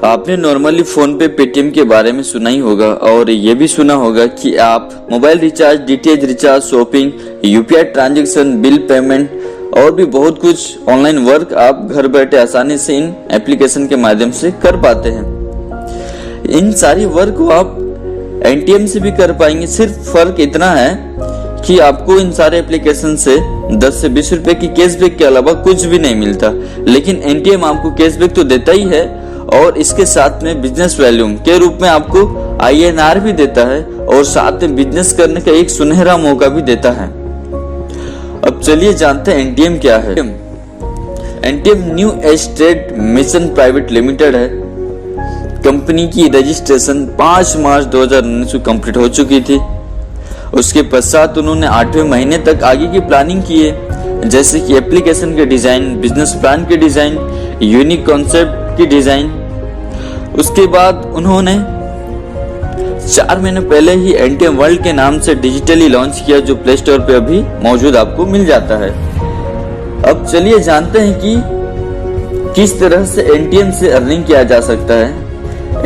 आपने normally phone पे Paytm के बारे में सुना ही होगा और ये भी सुना होगा कि आप mobile recharge, DTH recharge, shopping, UPI transaction, bill payment और भी बहुत कुछ ऑनलाइन वर्क आप घर बैठे आसानी से इन एप्लीकेशन के माध्यम से कर पाते हैं। इन सारी वर्क को आप एटीएम से भी कर पाएंगे। सिर्फ फर्क इतना है कि आपको इन सारे एप्लीकेशन से 10 से 20 रुपए की कैशबैक के अलावा कुछ भी नहीं मिलता, लेकिन एटीएम आपको कैशबैक तो देता ही है और इसके साथ में बिजनेस वॉल्यूम के रूप में आपको INR भी देता है और साथ में बिजनेस करने का एक सुनहरा मौका भी देता है। अब चलिए जानते हैं एटीएम क्या है। ATM new estate mission private limited है। कंपनी की रजिस्ट्रेशन 5 मार्च 2019 को कंप्लीट हो चुकी थी। उसके पश्चात उन्होंने 8वें महीने तक आगे की प्लानिंग की है, जैसे कि एप्लीकेशन के डिजाइन, बिजनेस प्लान के डिजाइन, यूनिक कॉन्सेप्ट की डिजाइन। उसके बाद उन्होंने 4 महीने पहले ही एटीएम वर्ल्ड के नाम से डिजिटली लॉन्च किया, जो प्ले स्टोर पे अभी मौजूद आपको मिल जाता है। अब चलिए जानते हैं कि किस तरह से एटीएम से अर्निंग किया जा सकता है।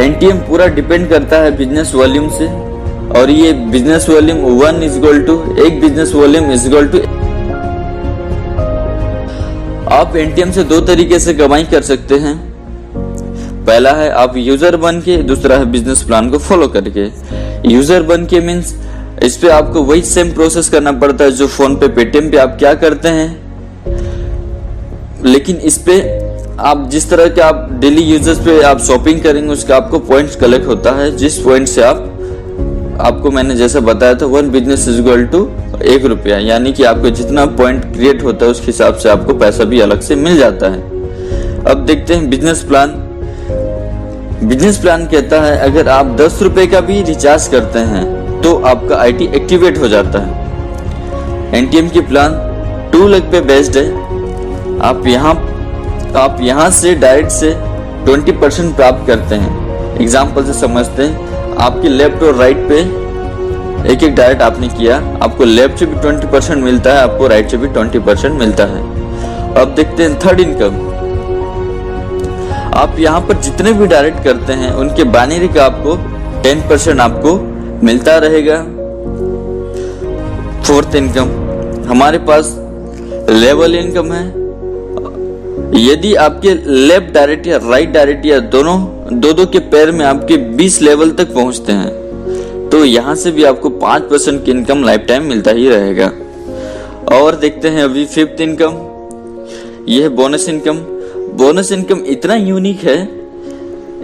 एटीएम पूरा डिपेंड करता है बिजनेस वॉल्यूम से और ये बिजनेस वॉल्यूम 1 बिजनेस वॉल्यूम = आप एटीएम से 2 तरीके से कमाई कर सकते हैं। पहला है आप यूजर बन के, दूसरा है बिजनेस प्लान को फॉलो करके। यूजर बन के मीन्स इस पे आपको वही सेम प्रोसेस करना पड़ता है जो फोन पे, पेटीएम पे आप क्या करते हैं, लेकिन इस पे आप जिस तरह के आप डेली यूजर्स पे आप शॉपिंग करेंगे उसका आपको पॉइंट्स कलेक्ट होता है, जिस पॉइंट से आपको मैंने जैसा बताया था 1 बिजनेस = 1 रुपया, यानी कि आपको जितना पॉइंट क्रिएट होता है उसके हिसाब से आपको पैसा भी अलग से मिल जाता है। अब देखते हैं बिजनेस प्लान। बिजनेस प्लान कहता है अगर आप 10 रुपए का भी रिचार्ज करते हैं तो आपका आईटी एक्टिवेट हो जाता है। एटीएम की प्लान 2 लाख पे बेस्ड है। आप यहाँ से डायरेक्ट से 20% प्राप्त करते हैं। एग्जाम्पल से समझते हैं, आपके लेफ्ट और राइट पे एक डायरेक्ट आपने किया, आपको लेफ्ट से भी 20% मिलता है, आपको राइट से भी 20% मिलता है। अब देखते हैं थर्ड इनकम। आप यहाँ पर जितने भी डायरेक्ट करते हैं उनके बाइनरी का आपको 10% आपको मिलता रहेगा। फोर्थ इनकम हमारे पास लेवल इनकम है। यदि आपके लेफ्ट डायरेक्ट या राइट डायरेक्ट या दोनों दो के पैर में आपके 20 लेवल तक पहुंचते हैं तो यहाँ से भी आपको 5% की इनकम लाइफ टाइम मिलता ही रहेगा। और देखते हैं अभी फिफ्थ इनकम, यह है बोनस इनकम। बोनस इनकम इतना यूनिक है,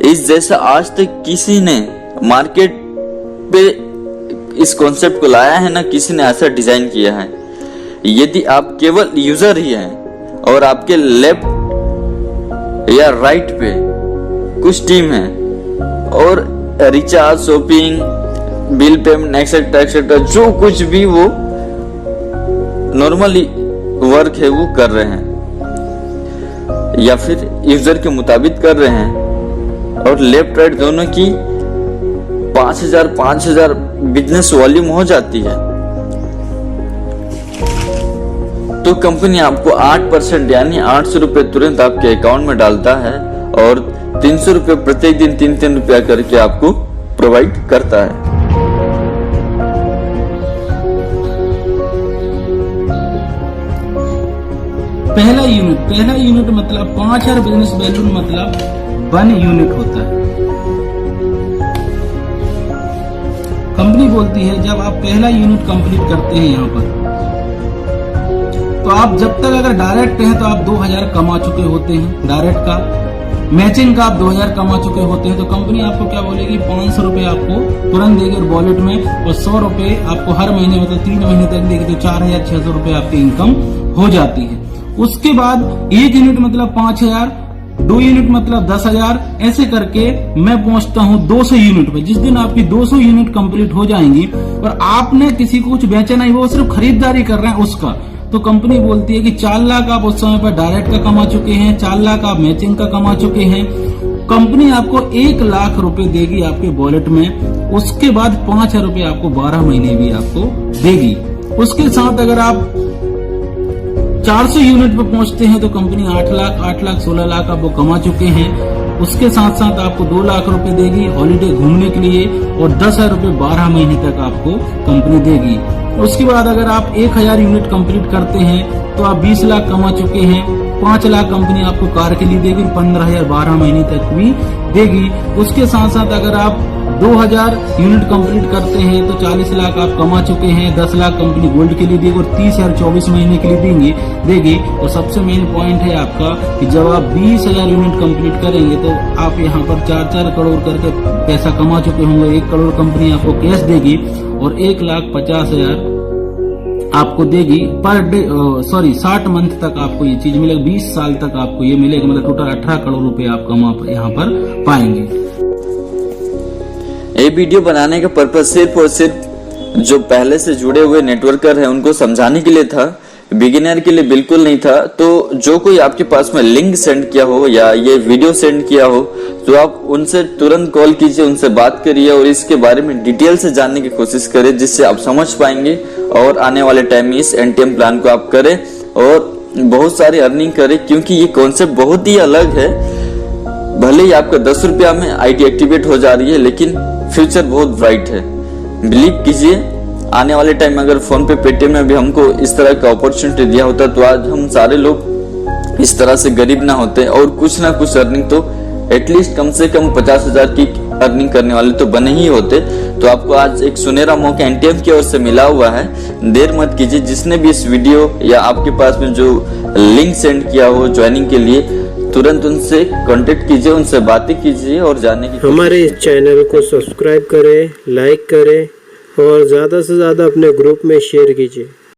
इस जैसा आज तक किसी ने मार्केट पे इस कॉन्सेप्ट को लाया है ना किसी ने ऐसा डिजाइन किया है। यदि आप केवल यूजर ही हैं और आपके लेफ्ट या राइट पे कुछ टीम है और recharge, shopping, bill payment etcetera etcetera जो कुछ भी वो नॉर्मली वर्क है वो कर रहे हैं या फिर यूजर के मुताबिक कर रहे हैं और लेफ्ट राइट दोनों की 5,000 बिजनेस वॉल्यूम हो जाती है तो कंपनी आपको 8% यानी 800 रुपए तुरंत आपके अकाउंट में डालता है और 300 रुपए प्रत्येक दिन 3-3 रुपया करके आपको प्रोवाइड करता है। पहला यूनिट मतलब 5,000 बिजनेस वैल्यू मतलब 1 यूनिट होता है। कंपनी बोलती है जब आप पहला यूनिट कंप्लीट करते हैं यहाँ पर तो आप जब तक अगर डायरेक्ट हैं तो आप 2,000 कमा चुके होते हैं। डायरेक्ट का मैचिंग का आप 2,000 कमा चुके होते हैं तो कंपनी आपको क्या बोलेगी 500 रुपए आपको तुरंत देगी वॉलेट में और 100 रुपए आपको हर महीने मतलब 3 महीने तक देगी तो 4,600 रुपए आपकी इनकम हो जाती है। उसके बाद 1 यूनिट मतलब 5,000, 2 यूनिट मतलब 10,000, ऐसे करके मैं पहुंचता हूं 200 यूनिट पे। जिस दिन आपकी 200 यूनिट कंप्लीट हो जाएंगी और आपने किसी को कुछ बेचा नहीं, वो सिर्फ खरीदारी कर रहे हैं उसका, तो कंपनी बोलती है कि 4 लाख आप उस समय पर डायरेक्ट का कमा चुके हैं, 4 लाख आप मैचिंग का कमा चुके हैं। कंपनी आपको 1 लाख रुपए देगी आपके वॉलेट में। उसके बाद 5,000 रुपए आपको 12 महीने भी आपको देगी। उसके साथ अगर आप 400 यूनिट पे पहुंचते हैं तो कंपनी 8 लाख 16 लाख आपको कमा चुके हैं। उसके साथ साथ आपको 2 लाख रुपए देगी हॉलीडे घूमने के लिए और 10,000 रुपए 12 महीने तक आपको कंपनी देगी। उसके बाद अगर आप 1000 यूनिट कंप्लीट करते हैं तो आप 20 लाख कमा चुके हैं। 5 लाख कंपनी आपको कार के लिए देगी, 15,000 12 महीने तक भी देगी। उसके साथ साथ अगर आप 2000 यूनिट कंप्लीट करते हैं तो 40 लाख आप कमा चुके हैं। 10 लाख कंपनी गोल्ड के लिए देगी और 30,000 24 महीने के लिए देगी। और सबसे मेन पॉइंट है आपका कि जब आप 20,000 यूनिट कंप्लीट करेंगे तो आप यहाँ पर 4-4 करोड़ करके पैसा कमा चुके होंगे। 1 करोड़ कंपनी आपको कैश देगी और 1,50,000 आपको देगी पर डे 60 मंथ तक आपको ये चीज मिलेगी। 20 साल तक आपको ये मिलेगा, मतलब टोटल 18 करोड़ रुपए आप कमा यहाँ पर पाएंगे। ये वीडियो बनाने का पर्पज सिर्फ और सिर्फ जो पहले से जुड़े हुए नेटवर्कर हैं उनको समझाने के लिए था, बिगिनर के लिए बिल्कुल नहीं था। तो जो कोई आपके पास में लिंक सेंड किया हो या ये वीडियो सेंड किया हो तो आप उनसे तुरंत कॉल कीजिए, उनसे बात करिए और इसके बारे में डिटेल से जानने की कोशिश करें, जिससे आप समझ पाएंगे और आने वाले टाइम में इस एनटीएम प्लान को आप करें और बहुत सारी अर्निंग करें। क्योंकि ये कॉन्सेप्ट बहुत ही अलग है। भले ही आपका 10 रुपया में आईडी एक्टिवेट हो जा रही है, लेकिन फ्यूचर बहुत ब्राइट है। बिलीव कीजिए, आने वाले टाइम में अगर फोन पे पेटीएम में भी हमको इस तरह का अपॉर्चुनिटी दिया होता तो आज हम सारे लोग इस तरह से गरीब ना होते और कुछ ना कुछ अर्निंग तो एटलीस्ट कम से कम 50,000 की अर्निंग करने वाले तो बने ही होते। तो आपको आज एक सुनहरा मौका एनटीएम की ओर से मिला हुआ है, देर मत कीजिए। जिसने भी इस वीडियो या आपके पास में जो लिंक सेंड किया हो ज्वाइनिंग के लिए, तुरंत उनसे कांटेक्ट कीजिए, उनसे बातें कीजिए और जानने की हमारे इस चैनल को सब्सक्राइब करें, लाइक करें और ज़्यादा से ज़्यादा अपने ग्रुप में शेयर कीजिए।